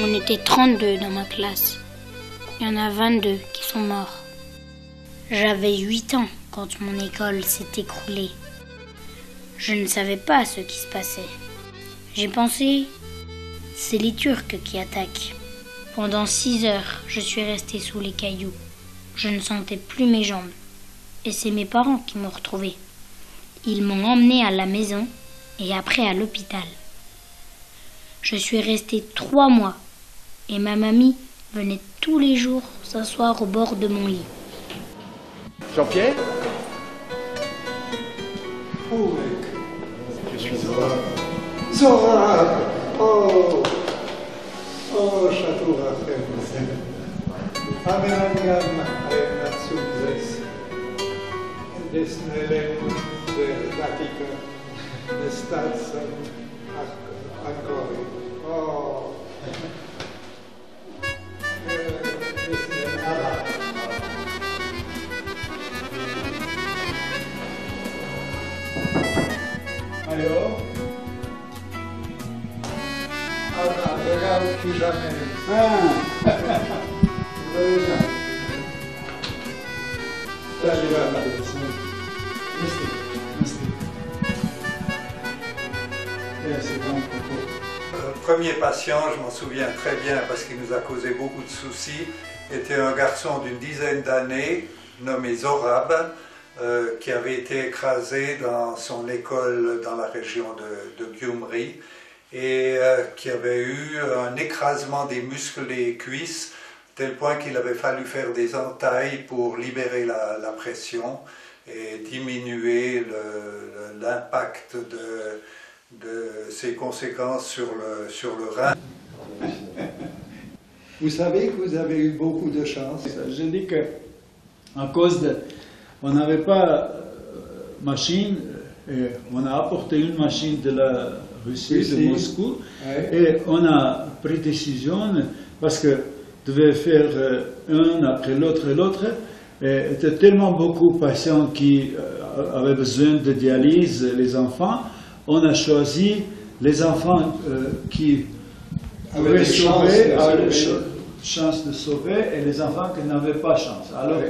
On était 32 dans ma classe. Il y en a 22 qui sont morts. J'avais 8 ans quand mon école s'est écroulée. Je ne savais pas ce qui se passait. J'ai pensé, c'est les Turcs qui attaquent. Pendant 6 heures, je suis restée sous les cailloux. Je ne sentais plus mes jambes. Et c'est mes parents qui m'ont retrouvée. Ils m'ont emmenée à la maison et après à l'hôpital. Je suis restée 3 mois et ma mamie venait tous les jours s'asseoir au bord de mon lit. Jean-Pierre? Oh, je suis Zohar. Zohar! Oh! Oh, Château Rachem. Ameraniam Natsuzes. Desnelem de Datica. De Stadsam. Encore. Oh! Alors? Regarde qui jamais. Ah! Salut, Le premier patient, je m'en souviens très bien parce qu'il nous a causé beaucoup de soucis, était un garçon d'une dizaine d'années nommé Zorab, qui avait été écrasé dans son école dans la région de Gyumri et qui avait eu un écrasement des muscles des cuisses, tel point qu'il avait fallu faire des entailles pour libérer la pression et diminuer l'impact de ses conséquences sur le rein. Vous savez que vous avez eu beaucoup de chance. Je dis que à cause de, on n'avait pas machine, et on a apporté une machine de la Russie, de Moscou, et on a pris décision parce que devait faire un après l'autre et l'autre. Il y avait tellement beaucoup de patients qui avaient besoin de dialyse, les enfants. On a choisi les enfants qui avaient chance de sauver et les enfants qui n'avaient pas chance. Alors,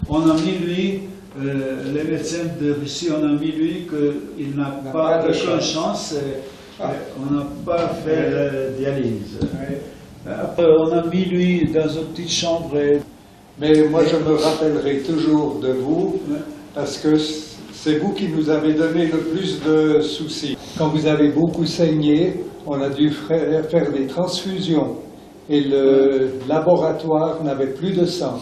on a mis lui, les médecins de Russie, on a mis lui qu'il n'a pas de chance et on n'a pas fait la dialyse. Après, on a mis lui dans une petite chambre. Mais moi, je me rappellerai toujours de vous parce que c'est vous qui nous avez donné le plus de soucis. Quand vous avez beaucoup saigné, on a dû faire des transfusions et le laboratoire n'avait plus de sang.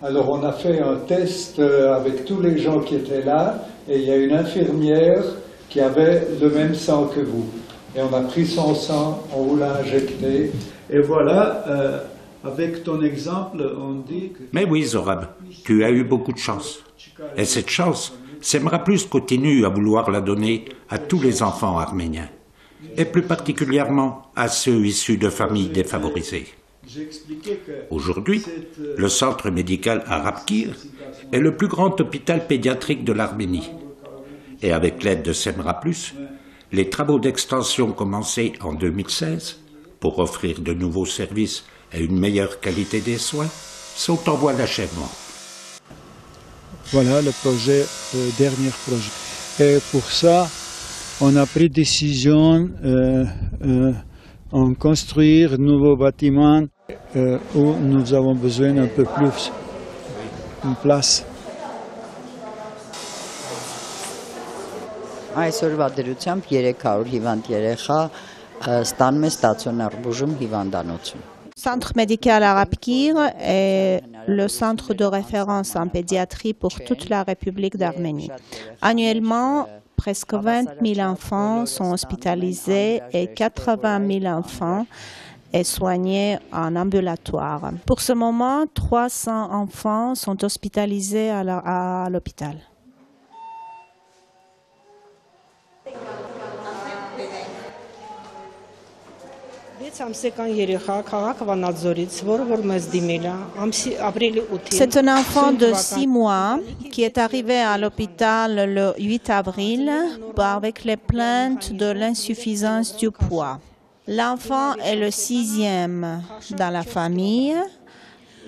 Alors on a fait un test avec tous les gens qui étaient là et il y a une infirmière qui avait le même sang que vous. Et on a pris son sang, on vous l'a injecté. Et voilà, avec ton exemple, on dit que... Mais oui, Zorab, tu as eu beaucoup de chance. Et cette chance, Semra Plus continue à vouloir la donner à tous les enfants arméniens, et plus particulièrement à ceux issus de familles défavorisées. Aujourd'hui, le centre médical à Rabkir est le plus grand hôpital pédiatrique de l'Arménie. Et avec l'aide de Semra Plus, les travaux d'extension commencés en 2016 pour offrir de nouveaux services et une meilleure qualité des soins sont en voie d'achèvement. Voilà le projet, le dernier projet. Et pour ça, on a pris décision on construit de nouveaux bâtiments où nous avons besoin un peu plus de place. Այսօրվա դրությամբ 300 հիվանդ երեխա ստանում է ստացիոնար բուժում հիվանդանոցում։ Centre médical Arabkir est le centre de référence en pédiatrie pour toute la République d'Arménie. Annuellement, presque 20 000 enfants sont hospitalisés et 80 000 enfants sont soignés en ambulatoire. Pour ce moment, 300 enfants sont hospitalisés à l'hôpital. C'est un enfant de 6 mois qui est arrivé à l'hôpital le 8 avril avec les plaintes de l'insuffisance du poids. L'enfant est le 6e dans la famille,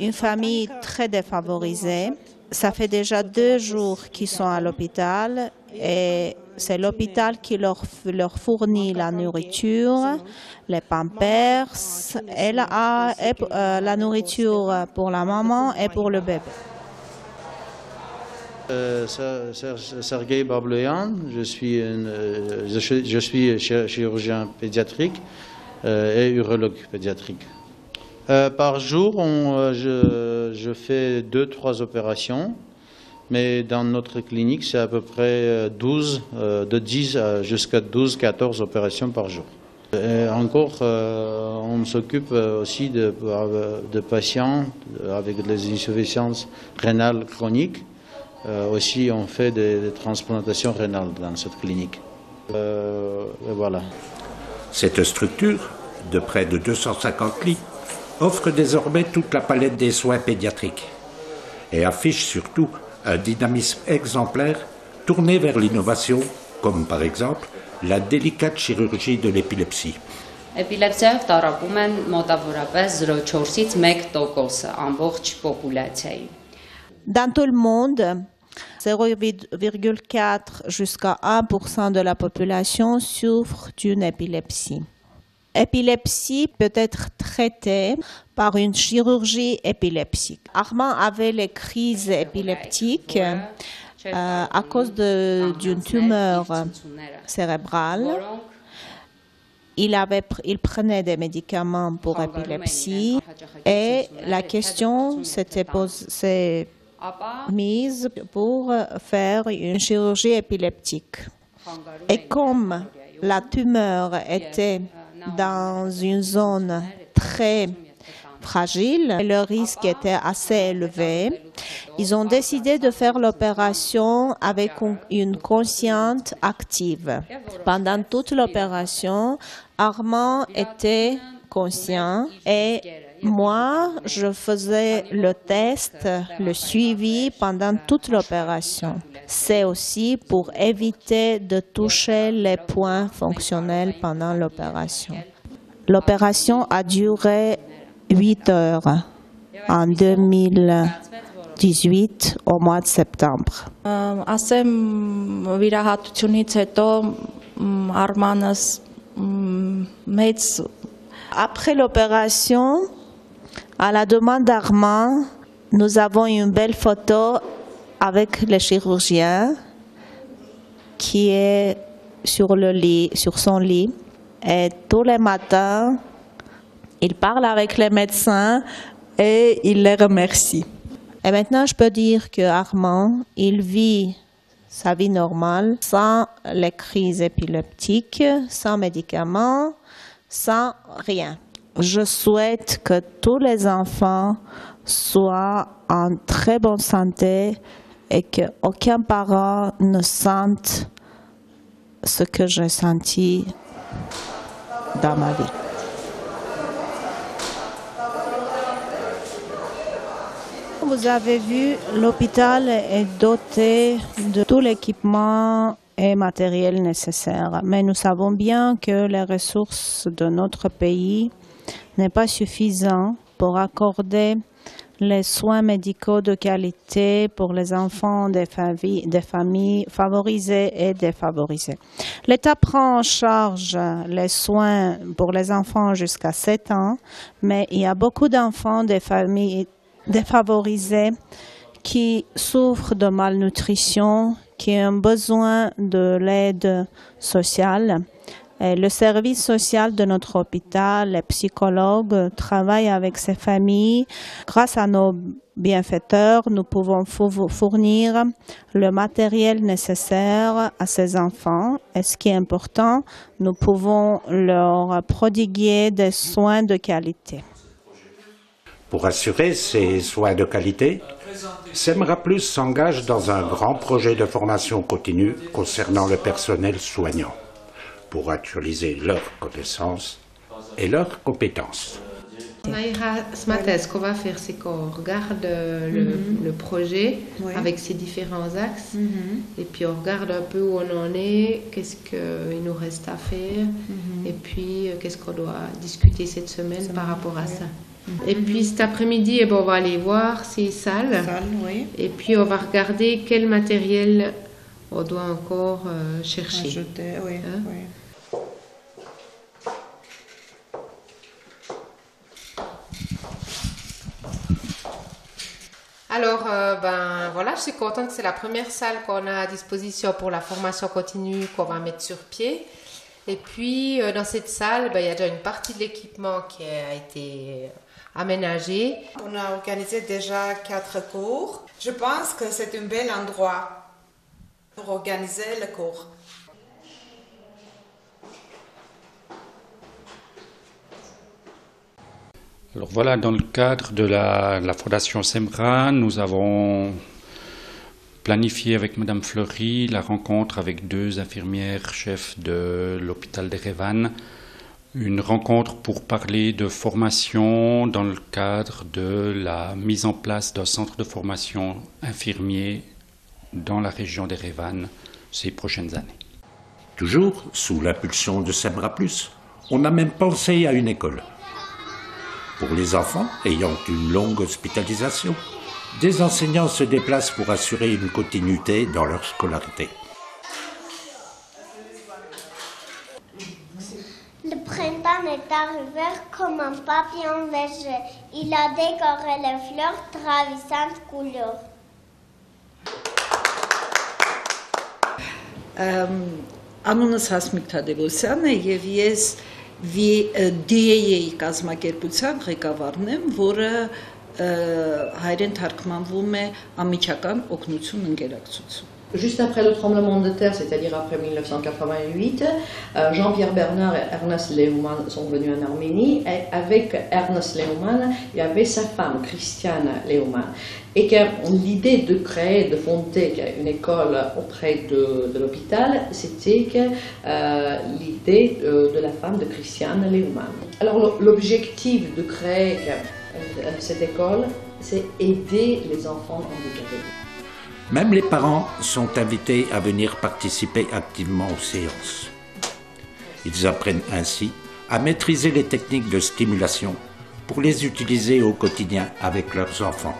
une famille très défavorisée. Ça fait déjà 2 jours qu'ils sont à l'hôpital et c'est l'hôpital qui leur fournit la nourriture, les pampers et la nourriture pour la maman et pour le bébé. Sergei Babloyan, je suis chirurgien pédiatrique et urologue pédiatrique. Par jour, je fais 2-3 opérations, mais dans notre clinique, c'est à peu près 10 jusqu'à 12-14 opérations par jour. Et encore, on s'occupe aussi de patients avec des insuffisances rénales chroniques. Aussi, on fait des transplantations rénales dans cette clinique. Et voilà. Cette structure, de près de 250 lits, offre désormais toute la palette des soins pédiatriques et affiche surtout un dynamisme exemplaire tourné vers l'innovation, comme par exemple la délicate chirurgie de l'épilepsie. Էպիլեպսիայով տառապում են մոտավորապես 0,4-ից 1% ամբողջ պոպուլացիայի։ Dans tout le monde, 0,4 jusqu'à 1% de la population souffre d'une épilepsie. L'épilepsie peut être traitée par une chirurgie épileptique. Armand avait les crises épileptiques à cause d'une tumeur cérébrale. Il prenait des médicaments pour épilepsie et la question s'est mise pour faire une chirurgie épileptique. Et comme la tumeur était dans une zone très fragile, le risque était assez élevé, ils ont décidé de faire l'opération avec une consciente active. Pendant toute l'opération, Armand était conscient et moi, je faisais le test, le suivi pendant toute l'opération. C'est aussi pour éviter de toucher les points fonctionnels pendant l'opération. L'opération a duré 8 heures en 2018 au mois de septembre. Après l'opération, à la demande d'Armand, nous avons une belle photo avec le chirurgien qui est sur son lit. Et tous les matins, il parle avec les médecins et il les remercie. Et maintenant, je peux dire que Armand, il vit sa vie normale sans les crises épileptiques, sans médicaments, sans rien. Je souhaite que tous les enfants soient en très bonne santé et qu'aucun parent ne sente ce que j'ai senti dans ma vie. Vous avez vu, l'hôpital est doté de tout l'équipement et matériel nécessaire, mais nous savons bien que les ressources de notre pays n'est pas suffisant pour accorder les soins médicaux de qualité pour les enfants des familles favorisées et défavorisées. L'État prend en charge les soins pour les enfants jusqu'à 7 ans, mais il y a beaucoup d'enfants des familles défavorisées qui souffrent de malnutrition, qui ont besoin de l'aide sociale. Et le service social de notre hôpital, les psychologues travaillent avec ces familles. Grâce à nos bienfaiteurs, nous pouvons fournir le matériel nécessaire à ces enfants. Et ce qui est important, nous pouvons leur prodiguer des soins de qualité. Pour assurer ces soins de qualité, Semra Plus s'engage dans un grand projet de formation continue concernant le personnel soignant, pour actualiser leurs connaissances et leurs compétences. Ce matin, ce qu'on va faire, c'est qu'on regarde le projet avec ses différents axes et puis on regarde un peu où on en est, qu'est-ce qu'il nous reste à faire et puis qu'est-ce qu'on doit discuter cette semaine par rapport à ça. Et puis cet après-midi, on va aller voir ces salles et puis on va regarder quel matériel on doit encore chercher. Ajouter, oui. Alors, voilà, je suis contente que c'est la première salle qu'on a à disposition pour la formation continue qu'on va mettre sur pied. Et puis, dans cette salle, il y a déjà une partie de l'équipement qui a été aménagée. On a organisé déjà 4 cours. Je pense que c'est un bel endroit pour organiser le cours. Alors voilà, dans le cadre de la Fondation Semra, nous avons planifié avec Madame Fleury la rencontre avec 2 infirmières chefs de l'hôpital d'Erevan, une rencontre pour parler de formation dans le cadre de la mise en place d'un centre de formation infirmier dans la région d'Erevan ces prochaines années. Toujours sous l'impulsion de Semra Plus, on a même pensé à une école. Pour les enfants ayant une longue hospitalisation, des enseignants se déplacent pour assurer une continuité dans leur scolarité. Le printemps est arrivé comme un papillon léger. Il a décoré les fleurs de ravissantes couleurs. Անունս Հասմիկ Թադևոսյանն է եւ ես DA-ի կազմակերպության ղեկավարն եմ, որը հայերեն թարգմանվում է անմիջական օգնություն ընկերակցություն։ Juste après le tremblement de terre, c'est-à-dire après 1988, Jean-Pierre Bernard et Ernest Lehmann sont venus en Arménie. Et avec Ernest Lehmann, il y avait sa femme, Christiane Lehmann. Et l'idée de créer, de fonder une école auprès de l'hôpital, c'était l'idée de la femme de Christiane Lehmann. Alors l'objectif de créer cette école, c'est aider les enfants handicapés. Même les parents sont invités à venir participer activement aux séances. Ils apprennent ainsi à maîtriser les techniques de stimulation pour les utiliser au quotidien avec leurs enfants.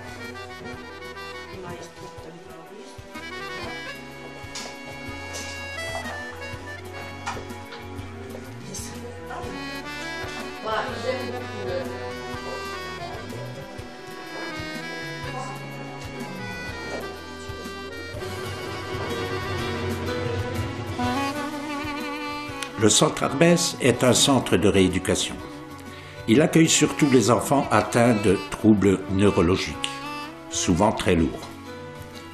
Le centre Arbès est un centre de rééducation. Il accueille surtout les enfants atteints de troubles neurologiques, souvent très lourds.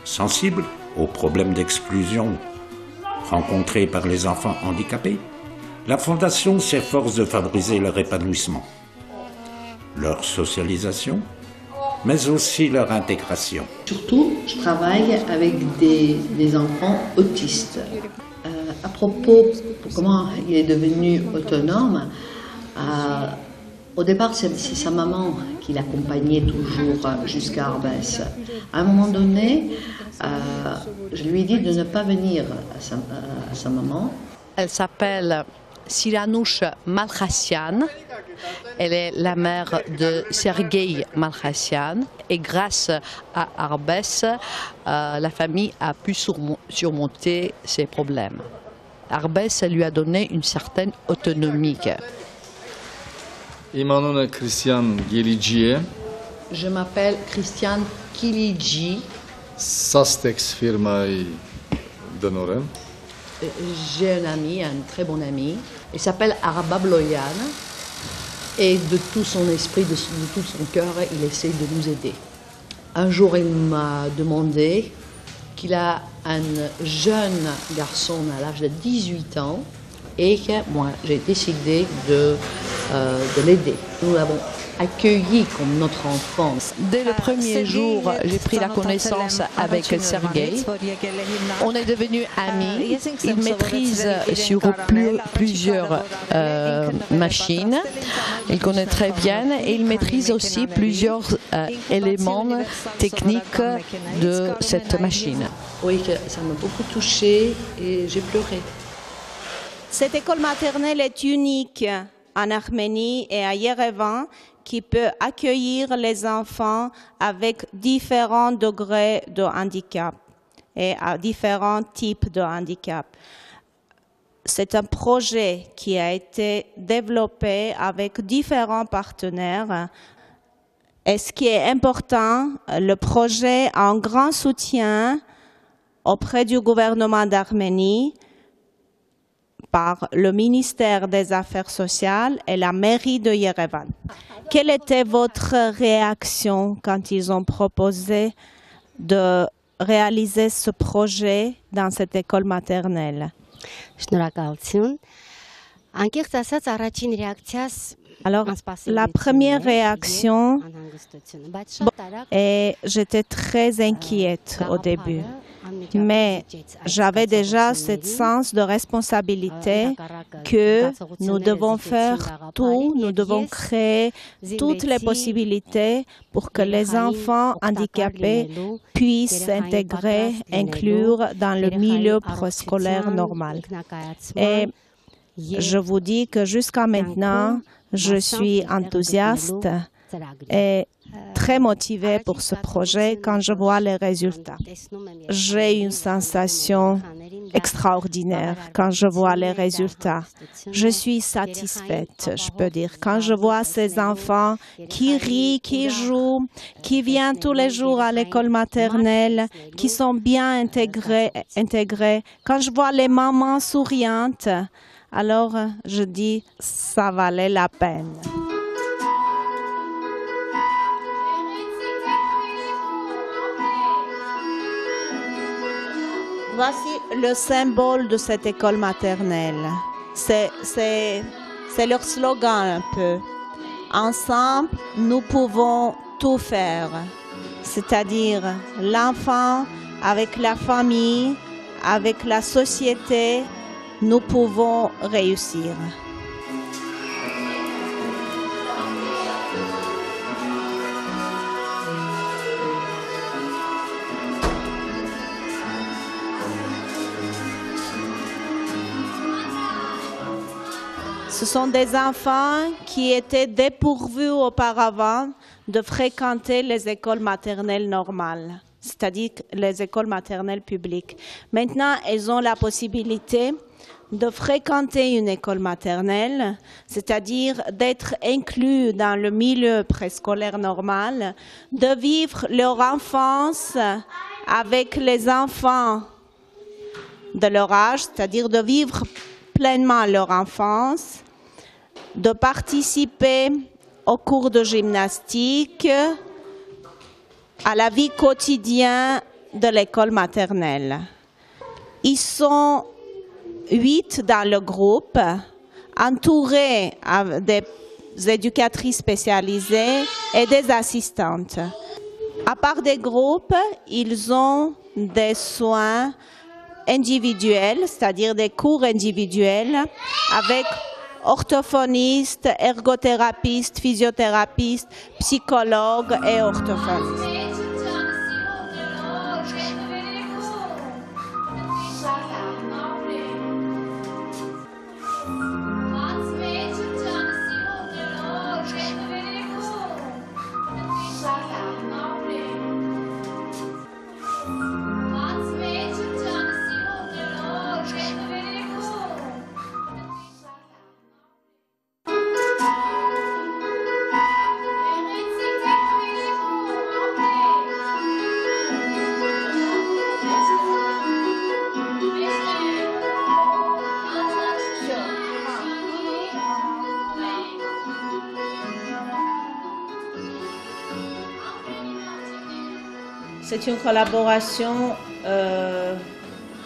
Sensibles aux problèmes d'exclusion rencontrés par les enfants handicapés, la Fondation s'efforce de favoriser leur épanouissement, leur socialisation, mais aussi leur intégration. Surtout, je travaille avec des enfants autistes. À propos de comment il est devenu autonome, au départ c'est sa maman qui l'accompagnait toujours jusqu'à Arbès. À un moment donné, je lui ai dit de ne pas venir à sa maman. Elle s'appelle Siranouche Malchassian Elle est la mère de Sergueï Malkhassian et grâce à Arbès, la famille a pu surmonter ses problèmes. Arbès lui a donné une certaine autonomie. Je m'appelle Christian Kiligi. Sastex firmaï d'Honorem. J'ai un ami, un très bon ami. Il s'appelle Arabab Loyan. Et de tout son esprit, de tout son cœur, il essaie de nous aider. Un jour, il m'a demandé qu'il a un jeune garçon à l'âge de 18 ans et que moi, j'ai décidé de l'aider. Nous l'avons accueilli comme notre enfance. Dès le premier jour, j'ai pris la connaissance avec Sergueï. On est devenus amis. Il maîtrise sur plusieurs machines. Il connaît très bien et il maîtrise aussi plusieurs éléments techniques de cette machine. Oui, ça m'a beaucoup touchée et j'ai pleuré. Cette école maternelle est unique en Arménie et à Yerevan, qui peut accueillir les enfants avec différents degrés de handicap et à différents types de handicap. C'est un projet qui a été développé avec différents partenaires. Et ce qui est important, le projet a un grand soutien auprès du gouvernement d'Arménie par le ministère des Affaires sociales et la mairie de Yerevan. Quelle était votre réaction quand ils ont proposé de réaliser ce projet dans cette école maternelle? Alors, la première réaction, et j'étais très inquiète au début, mais j'avais déjà ce sens de responsabilité que nous devons faire tout, nous devons créer toutes les possibilités pour que les enfants handicapés puissent s'intégrer, inclure dans le milieu préscolaire normal. Et je vous dis que jusqu'à maintenant, je suis enthousiaste et très motivée pour ce projet quand je vois les résultats. J'ai une sensation extraordinaire quand je vois les résultats. Je suis satisfaite, je peux dire. Quand je vois ces enfants qui rient, qui jouent, qui viennent tous les jours à l'école maternelle, qui sont bien intégrés, quand je vois les mamans souriantes, alors je dis, ça valait la peine. Voici le symbole de cette école maternelle. C'est leur slogan un peu. Ensemble, nous pouvons tout faire. C'est-à-dire l'enfant avec la famille, avec la société, nous pouvons réussir. Ce sont des enfants qui étaient dépourvus auparavant de fréquenter les écoles maternelles normales, c'est-à-dire les écoles maternelles publiques. Maintenant, ils ont la possibilité de fréquenter une école maternelle, c'est-à-dire d'être inclus dans le milieu préscolaire normal, de vivre leur enfance avec les enfants de leur âge, c'est-à-dire de vivre pleinement leur enfance, de participer aux cours de gymnastique, à la vie quotidienne de l'école maternelle. Ils sont 8 dans le groupe, entourés des éducatrices spécialisées et des assistantes. À part des groupes, ils ont des soins individuels, c'est-à-dire des cours individuels avec orthophonistes, ergothérapeutes, physiothérapeutes, psychologues et orthophonistes. C'est une collaboration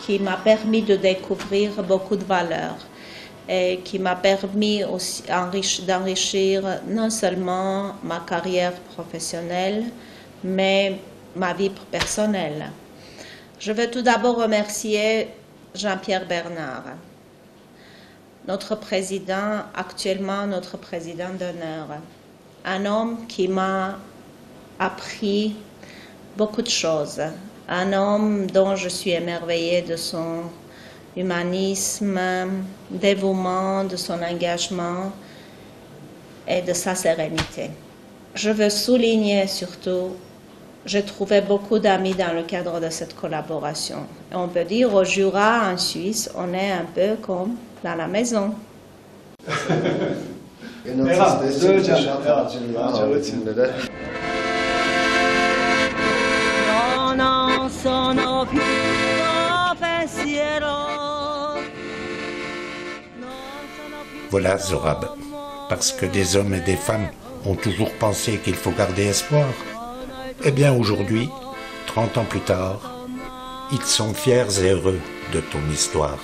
qui m'a permis de découvrir beaucoup de valeurs et qui m'a permis aussi d'enrichir non seulement ma carrière professionnelle, mais ma vie personnelle. Je veux tout d'abord remercier Jean-Pierre Bernard, notre président, actuellement notre président d'honneur, un homme qui m'a appris beaucoup de choses, un homme dont je suis émerveillée de son humanisme, dévouement, de son engagement et de sa sérénité. Je veux souligner surtout, j'ai trouvé beaucoup d'amis dans le cadre de cette collaboration. Et on peut dire au Jura, en Suisse, on est un peu comme dans la maison. Voilà Zorab, parce que des hommes et des femmes ont toujours pensé qu'il faut garder espoir. Eh bien aujourd'hui, 30 ans plus tard, ils sont fiers et heureux de ton histoire.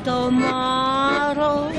Tomorrow,